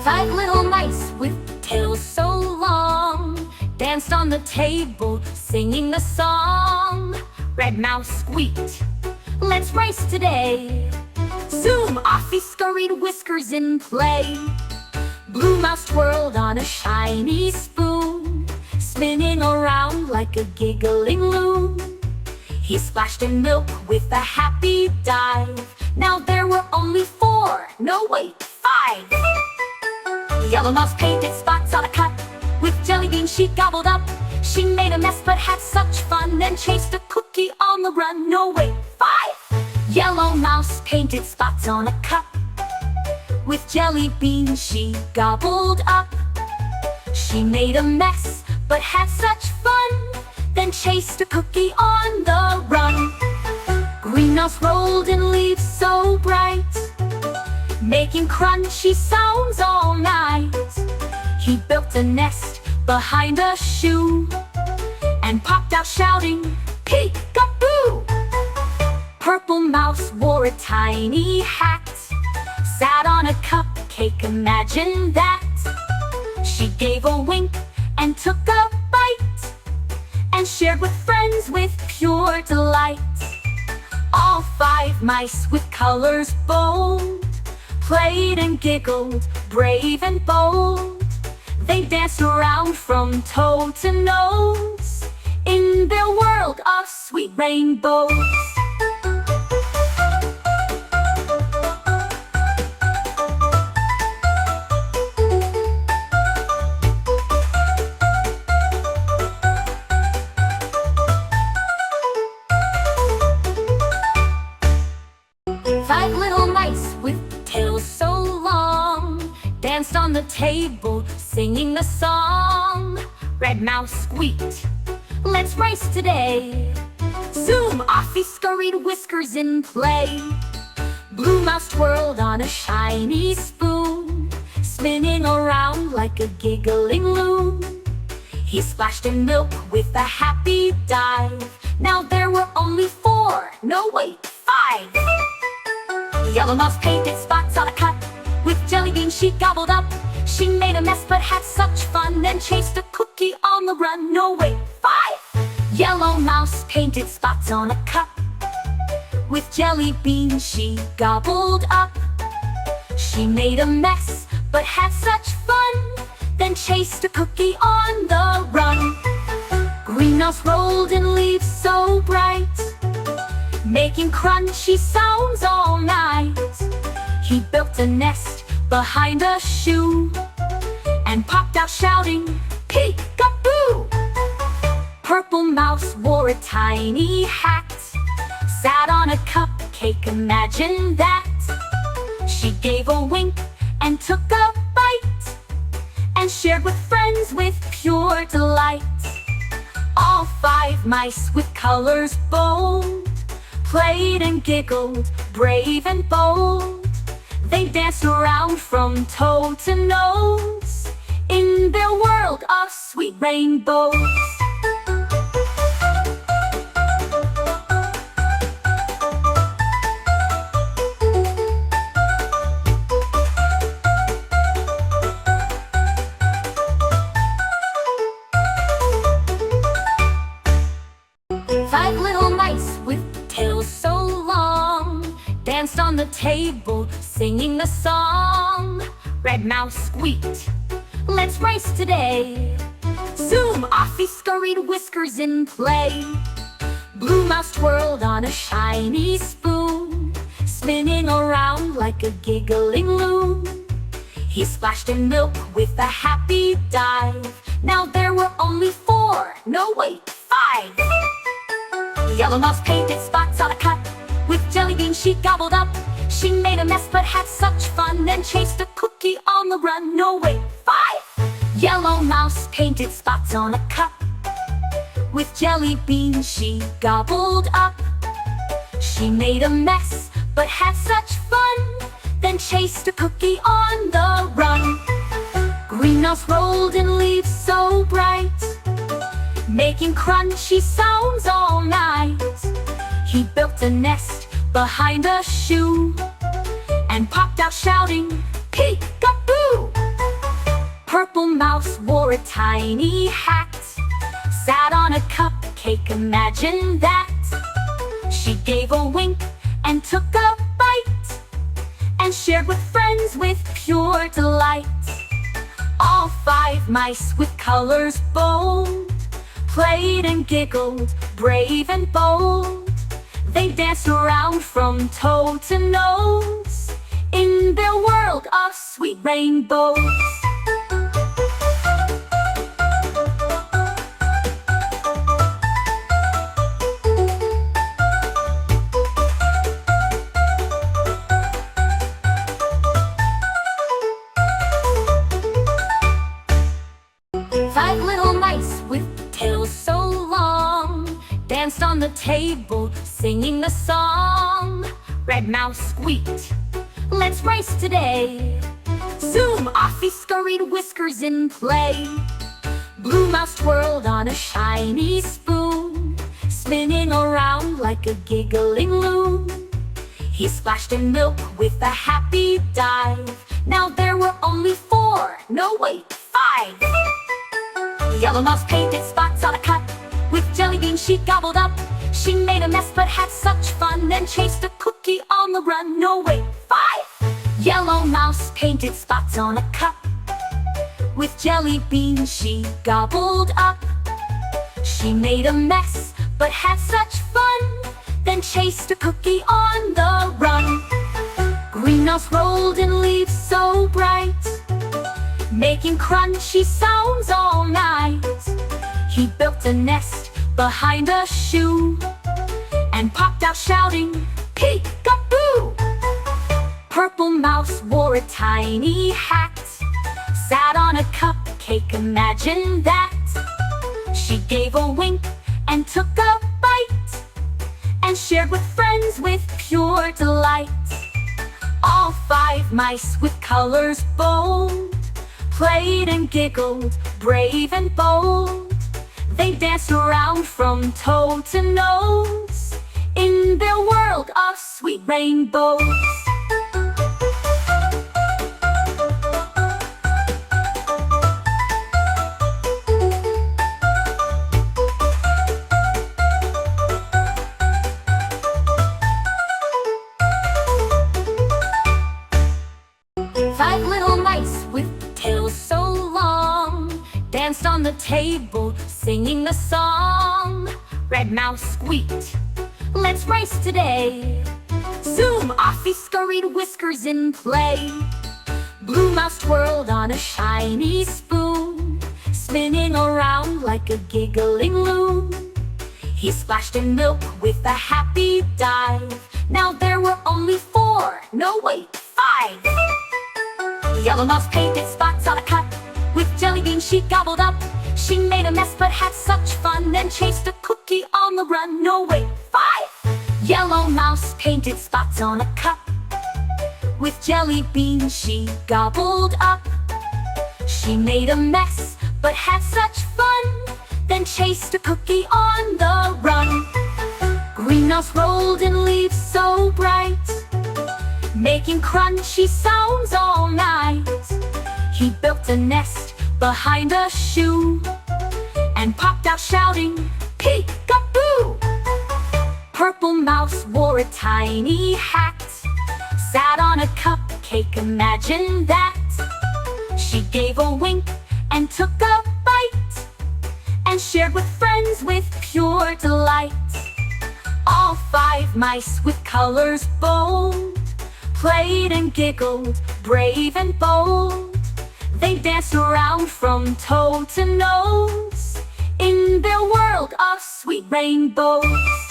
Five little mice with tails so long danced on the table, singing the song. Red mouse squeaked, "Let's race today." Zoom, off he scurried, whiskers in play. Blue mouse twirled on a shiny spoon, spinning around like a giggling loon. He splashed in milk with a happy dive. Now there were only four, no wait, five. Yellow mouse painted spots on a cup. With jelly beans she gobbled up. She made a mess but had such fun, then chased a cookie on the run. No wait, five. Yellow mouse painted spots on a cup. With jelly beans she gobbled up. She made a mess but had such fun, then chased a cookie on the run. Green mouse rolled in leaves so bright, making crunchy sounds all night. He built a nest behind a shoe and popped out shouting, "Peek-a-boo!" Purple mouse wore a tiny hat, sat on a cupcake, imagine that. She gave a wink and took a bite, and shared with friends with pure delight. All five mice with colors bold played and giggled, brave and bold. They danced around from toe to nose in their world of sweet rainbows. Five little mice with tails so long danced on the table, singing the song. Red mouse squeaked, "Let's race today." Zoom, off he scurried, whiskers in play. Blue mouse twirled on a shiny spoon, spinning around like a giggling loon. He splashed in milk with a happy dive. Now there were only four, no wait, five. Yellow mouse painted spots on a cup. With jelly beans she gobbled up. She made a mess but had such fun, then chased a cookie on the run. No wait, five. Yellow mouse painted spots on a cup. With jelly beans she gobbled up. She made a mess but had such fun, then chased a cookie on the run. Green mouse rolled in leaves so bright, making crunchy sounds all night. He built a nest behind a shoe and popped out shouting, "Peek-a-boo!" Purple mouse wore a tiny hat, sat on a cupcake, imagine that. She gave a wink and took a bite, and shared with friends with pure delight. All five mice with colors bold played and giggled, brave and bold. They danced around from toe to nose in their world of sweet rainbows. Five little mice with tails so long danced on the table, singing the song. Red mouse squeaked, "Let's race today." Zoom, off he scurried, whiskers in play. Blue mouse twirled on a shiny spoon, spinning around like a giggling loon. He splashed in milk with a happy dive. Now there were only four, no wait, five. Yellow mouse painted spots on a cup. With jelly beans she gobbled up. She made a mess but had such fun, then chased a cookie on the run. No wait, five. Yellow mouse painted spots on a cup. With jelly beans she gobbled up. She made a mess but had such fun, then chased a cookie on the run. Green mouse rolled in leaves so bright, making crunchy sounds all night. He built a nest behind a shoe and popped out shouting, "Peek-a-boo!" mouse wore a tiny hat, sat on a cupcake, imagine that. She gave a wink and took a bite, and shared with friends with pure delight. All 5 mice with colors bold played and giggled, brave and bold. They danced around from toe to nose in their world of sweet rainbows. Five little mice with tails so long danced on the table, singing the song. Red mouse squeaked, "Let's race today." Zoom, off he scurried, whiskers in play. Blue mouse twirled on a shiny spoon, spinning around like a giggling loon. He splashed in milk with a happy dive. Now there were only 4, no wait, 5. Yellow mouse painted spots on a cup. With jelly beans she gobbled up. She made a mess but had such fun, then chased a cookie on the run. No wait, 5. Yellow mouse painted spots on a cup. With jelly beans she gobbled up. She made a mess but had such fun, then chased a cookie on the run. Green mouse rolled in leaves so bright, making crunchy sounds all night. He built a nest behind a shoe and popped out shouting, "Peek-a-boo!" Purple mouse wore a tiny hat, sat on a cupcake, imagine that. She gave a wink and took a bite, and shared with friends with pure delight. All 5 mice with colors bold played and giggled, brave and bold. They danced around from toe to nose in their world of sweet rainbows. Five little mice with tails so long danced on the table, singing the song. Red mouse squeaked, "Let's race today." Zoom, off he scurried, whiskers in play. Blue mouse twirled on a shiny spoon, spinning around like a giggling loon. He splashed in milk with a happy dive. Now there were only 4, no wait, 5. Yellow mouse painted spots on a cup. With jelly beans she gobbled up. She made a mess but had such fun, then chased a cookie on the run. No wait, 5. Yellow mouse painted spots on a cup. With jelly beans she gobbled up. She made a mess but had such fun, then chased a cookie on the run. Green mouse rolled in leaves so bright, making crunchy sounds all night. He built a nest behind a shoe and popped out shouting, "Peek-a-boo!" Purple mouse wore a tiny hat, sat on a cupcake, imagine that. She gave a wink and took a bite, and shared with friends with pure delight. All 5 mice with colors bold played and giggled, brave and bold. They danced around from toe to nose in their world of sweet rainbows.